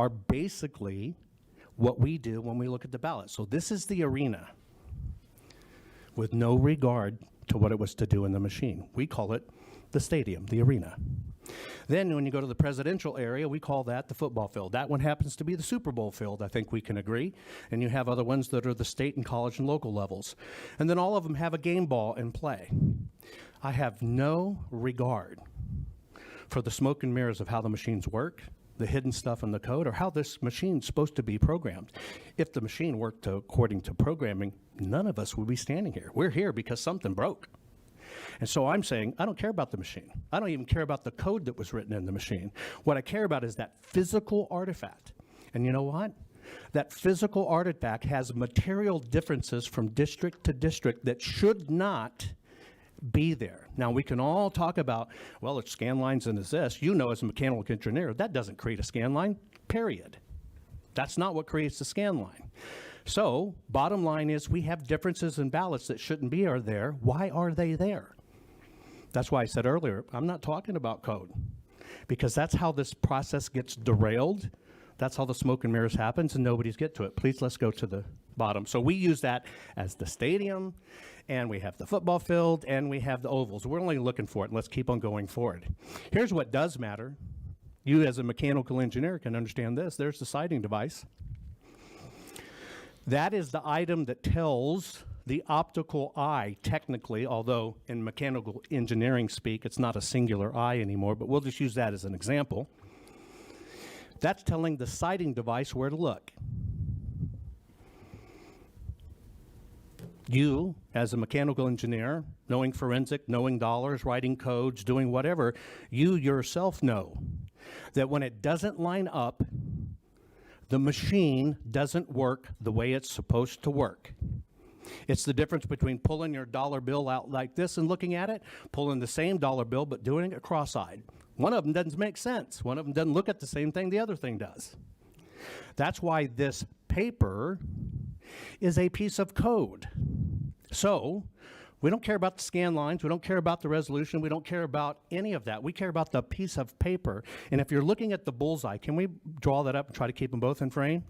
are basically what we do when we look at the ballot. So this is the arena with no regard to what it was to do in the machine. We call it the stadium, the arena. Then when you go to the presidential area, we call that the football field. That one happens to be the Super Bowl field, I think we can agree. And you have other ones that are the state and college and local levels. And then all of them have a game ball in play. I have no regard for the smoke and mirrors of how the machines work, the hidden stuff in the code, or how this machine's supposed to be programmed. If the machine worked according to programming, none of us would be standing here. We're here because something broke. And so I'm saying, I don't care about the machine. I don't even care about the code that was written in the machine. What I care about is that physical artifact. And you know what? That physical artifact has material differences from district to district that should not be there. Now, we can all talk about, well, it's scan lines and it's this. You know, as a mechanical engineer, that doesn't create a scan line, period. That's not what creates a scan line. So, bottom line is we have differences in ballots that shouldn't be there. Why are they there? That's why I said earlier, I'm not talking about code, because that's how this process gets derailed. That's how the smoke and mirrors happens, and nobody's get to it. Please, let's go to the bottom. So we use that as the stadium, and we have the football field, and we have the ovals. We're only looking for it, and let's keep on going forward. Here's what does matter. You as a mechanical engineer can understand this. There's the sighting device. That is the item that tells the optical eye, technically, although in mechanical engineering speak, it's not a singular eye anymore, but we'll just use that as an example. That's telling the sighting device where to look. You, as a mechanical engineer, knowing forensic, knowing dollars, writing codes, doing whatever, you yourself know that when it doesn't line up, the machine doesn't work the way it's supposed to work. It's the difference between pulling your dollar bill out like this and looking at it, pulling the same dollar bill but doing it cross-eyed. One of them doesn't make sense. One of them doesn't look at the same thing the other thing does. That's why this paper is a piece of code. So, we don't care about the scan lines, we don't care about the resolution, we don't care about any of that. We care about the piece of paper. And if you're looking at the bullseye, can we draw that up and try to keep them both in frame?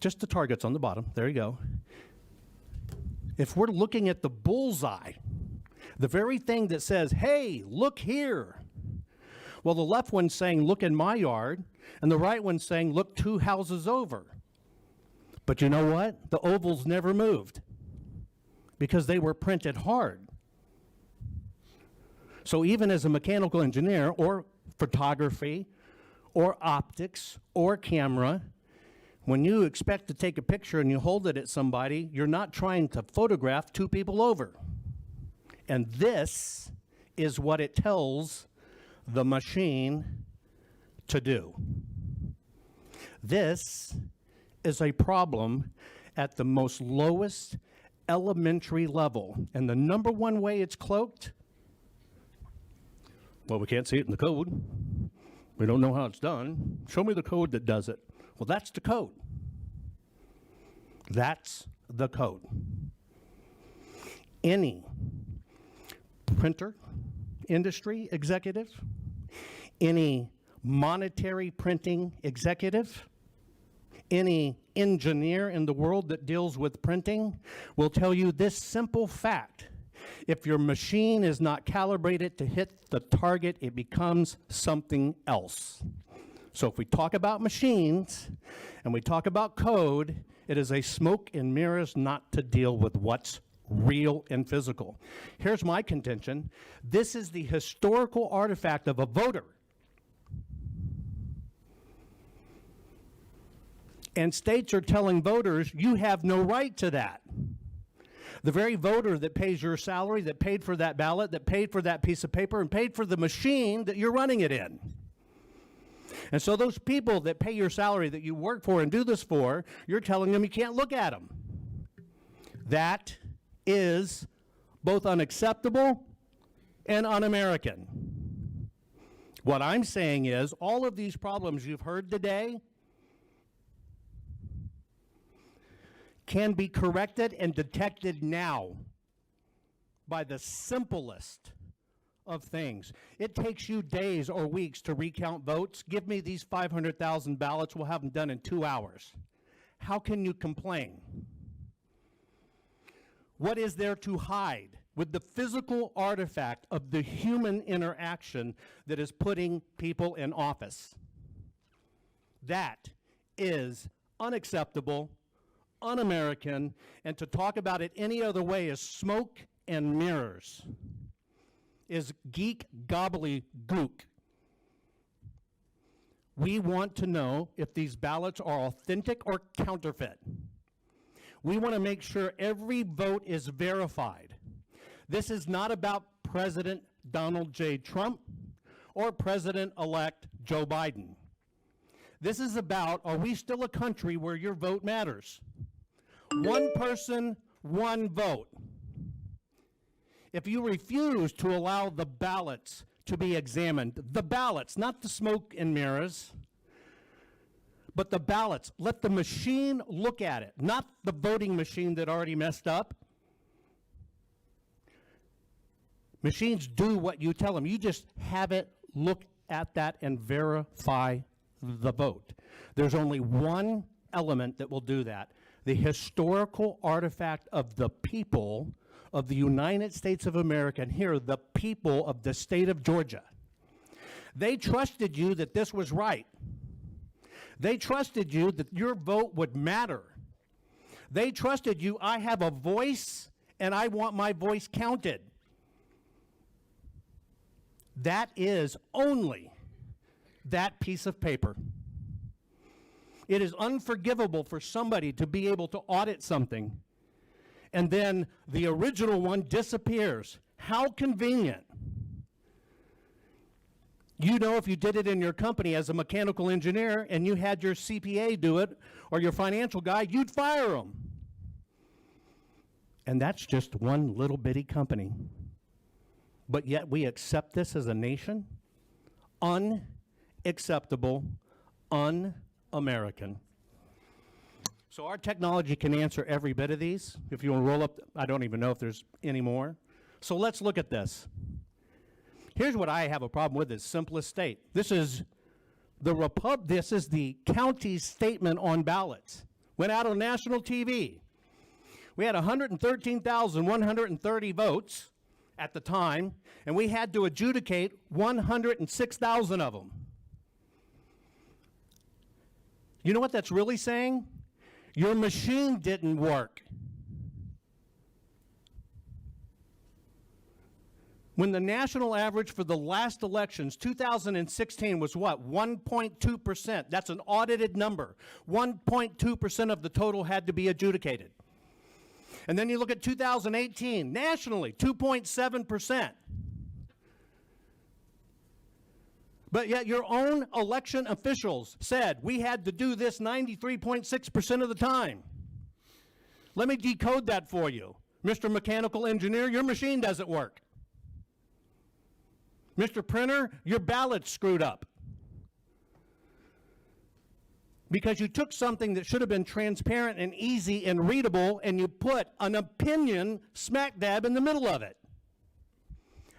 Just the targets on the bottom, there you go. If we're looking at the bullseye, the very thing that says, hey, look here. Well, the left one's saying, look in my yard, and the right one's saying, look 2 houses over. But you know what? The ovals never moved because they were printed hard. So even as a mechanical engineer or photography or optics or camera, when you expect to take a picture and you hold it at somebody, you're not trying to photograph 2 people over. And this is what it tells the machine to do. This is a problem at the most lowest elementary level. And the number one way it's cloaked, well, we can't see it in the code. We don't know how it's done. Show me the code that does it. Well, that's the code. That's the code. Any printer industry executive, any monetary printing executive, any engineer in the world that deals with printing will tell you this simple fact. If your machine is not calibrated to hit the target, it becomes something else. So if we talk about machines and we talk about code, it is a smoke and mirrors not to deal with what's real and physical. Here's my contention. This is the historical artifact of a voter. And states are telling voters, you have no right to that. The very voter that pays your salary, that paid for that ballot, that paid for that piece of paper, and paid for the machine that you're running it in. And so those people that pay your salary, that you work for and do this for, you're telling them you can't look at them. That is both unacceptable and un-American. What I'm saying is all of these problems you've heard today can be corrected and detected now by the simplest of things. It takes you days or weeks to recount votes. Give me these 500,000 ballots, we'll have them done in 2 hours. How can you complain? What is there to hide with the physical artifact of the human interaction that is putting people in office? That is unacceptable, un-American, and to talk about it any other way is smoke and mirrors, is geek gobbledygook. We want to know if these ballots are authentic or counterfeit. We want to make sure every vote is verified. This is not about President Donald J. Trump or President-elect Joe Biden. This is about, are we still a country where your vote matters? One person, one vote. If you refuse to allow the ballots to be examined, the ballots, not the smoke and mirrors, but the ballots, let the machine look at it, not the voting machine that already messed up. Machines do what you tell them. You just have it look at that and verify the vote. There's only one element that will do that. The historical artifact of the people of the United States of America, and here, the people of the state of Georgia. They trusted you that this was right. They trusted you that your vote would matter. They trusted you, I have a voice and I want my voice counted. That is only that piece of paper. It is unforgivable for somebody to be able to audit something and then the original one disappears. How convenient. You know, if you did it in your company as a mechanical engineer and you had your CPA do it or your financial guy, you'd fire them. And that's just one little bitty company. But yet we accept this as a nation? Unacceptable, un-American. So our technology can answer every bit of these. If you want to roll up, I don't even know if there's any more. So let's look at this. Here's what I have a problem with, is simplest state. This is the county's statement on ballots. Went out on national TV. We had 113,130 votes at the time, and we had to adjudicate 106,000 of them. You know what that's really saying? Your machine didn't work. When the national average for the last elections, 2016, was what? 1.2%. That's an audited number. 1.2% of the total had to be adjudicated. And then you look at 2018, nationally, 2.7%. But yet your own election officials said we had to do this 93.6% of the time. Let me decode that for you. Mr. Mechanical Engineer, your machine doesn't work. Mr. Printer, your ballot's screwed up. Because you took something that should have been transparent and easy and readable and you put an opinion smack dab in the middle of it.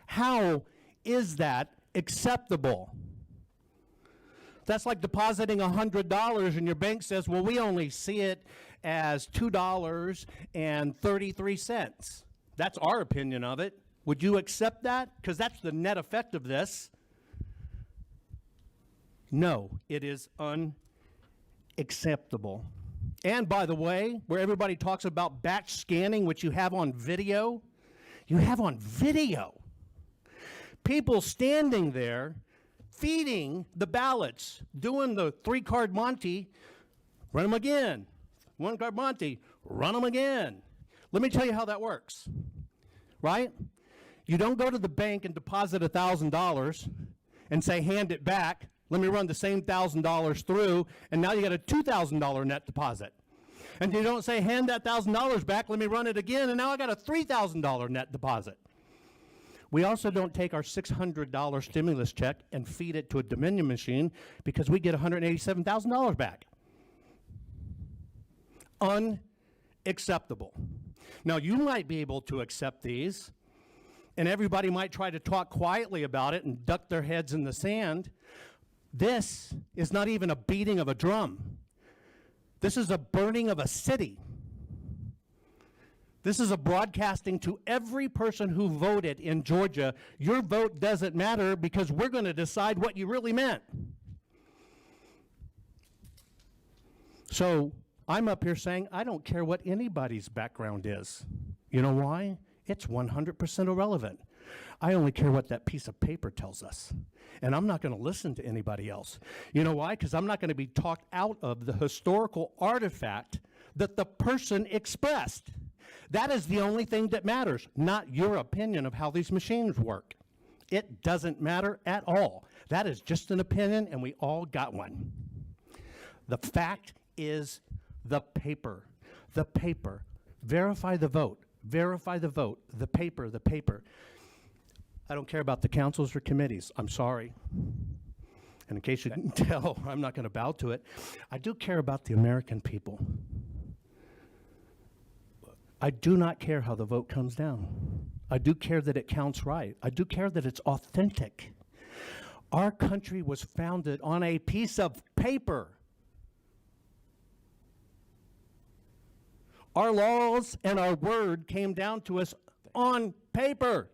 How is that acceptable? That's like depositing $100 and your bank says, well, we only see it as $2.33. That's our opinion of it. Would you accept that? Because that's the net effect of this. No, it is unacceptable. And by the way, where everybody talks about batch scanning, which you have on video, people standing there feeding the ballots, doing the 3-card Monty, run them again. 1-card Monty, run them again. Let me tell you how that works, right? You don't go to the bank and deposit $1,000 and say, hand it back. Let me run the same $1,000 through, and now you got a $2,000 net deposit. And you don't say, hand that $1,000 back, let me run it again, and now I got a $3,000 net deposit. We also don't take our $600 stimulus check and feed it to a Dominion machine because we get $187,000 back. Unacceptable. Now, you might be able to accept these and everybody might try to talk quietly about it and duck their heads in the sand. This is not even a beating of a drum. This is a burning of a city. This is a broadcasting to every person who voted in Georgia. Your vote doesn't matter because we're going to decide what you really meant. So I'm up here saying I don't care what anybody's background is. You know why? It's 100% irrelevant. I only care what that piece of paper tells us. And I'm not going to listen to anybody else. You know why? Because I'm not going to be talked out of the historical artifact that the person expressed. That is the only thing that matters, not your opinion of how these machines work. It doesn't matter at all. That is just an opinion, and we all got one. The fact is the paper. The paper. Verify the vote. Verify the vote. The paper, the paper. I don't care about the councils or committees. I'm sorry. And in case you can tell, I'm not going to bow to it. I do care about the American people. I do not care how the vote comes down. I do care that it counts right. I do care that it's authentic. Our country was founded on a piece of paper. Our laws and our word came down to us on paper.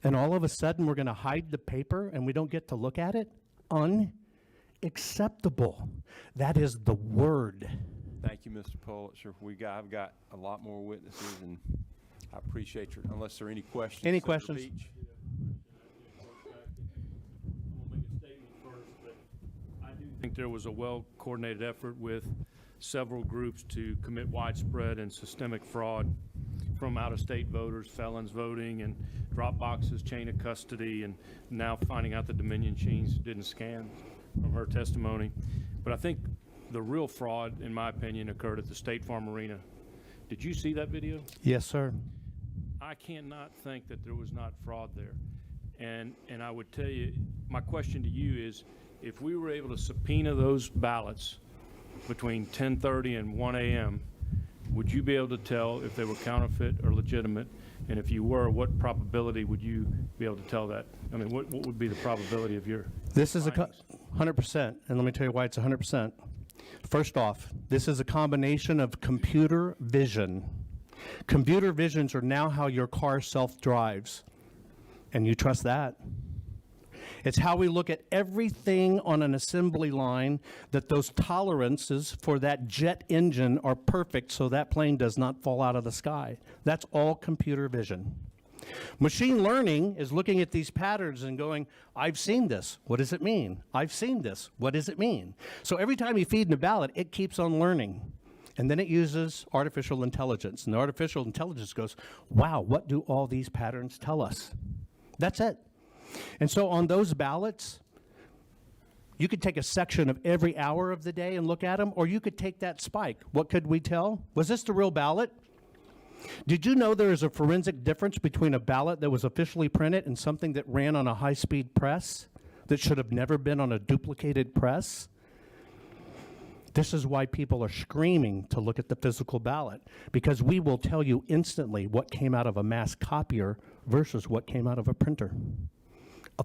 And all of a sudden we're going to hide the paper and we don't get to look at it? Unacceptable. That is the word. Thank you, Mr. Pulitzer. I've got a lot more witnesses, and I appreciate your, unless there are any questions. Any Senator questions? Beach? I think there was a well-coordinated effort with several groups to commit widespread and systemic fraud from out-of-state voters, felons voting, and drop boxes, chain of custody, and now finding out the Dominion machines didn't scan from her testimony. But I think the real fraud, in my opinion, occurred at the State Farm Arena. Did you see that video? Yes, sir. I cannot think that there was not fraud there. And I would tell you, my question to you is, if we were able to subpoena those ballots between 10:30 and 1 a.m., would you be able to tell if they were counterfeit or legitimate? And if you were, what probability would you be able to tell that? I mean, what would be the probability of your This is findings? 100%, and let me tell you why it's 100%. First off, this is a combination of computer vision. Computer visions are now how your car self-drives, and you trust that. It's how we look at everything on an assembly line, that those tolerances for that jet engine are perfect so that plane does not fall out of the sky. That's all computer vision. Machine learning is looking at these patterns and going, I've seen this. What does it mean? I've seen this. What does it mean? So every time you feed in a ballot, it keeps on learning. And then it uses artificial intelligence. And the artificial intelligence goes, wow, what do all these patterns tell us? That's it. And so on those ballots, you could take a section of every hour of the day and look at them, or you could take that spike. What could we tell? Was this the real ballot? Did you know there is a forensic difference between a ballot that was officially printed and something that ran on a high-speed press that should have never been on a duplicated press? This is why people are screaming to look at the physical ballot, because we will tell you instantly what came out of a mass copier versus what came out of a printer.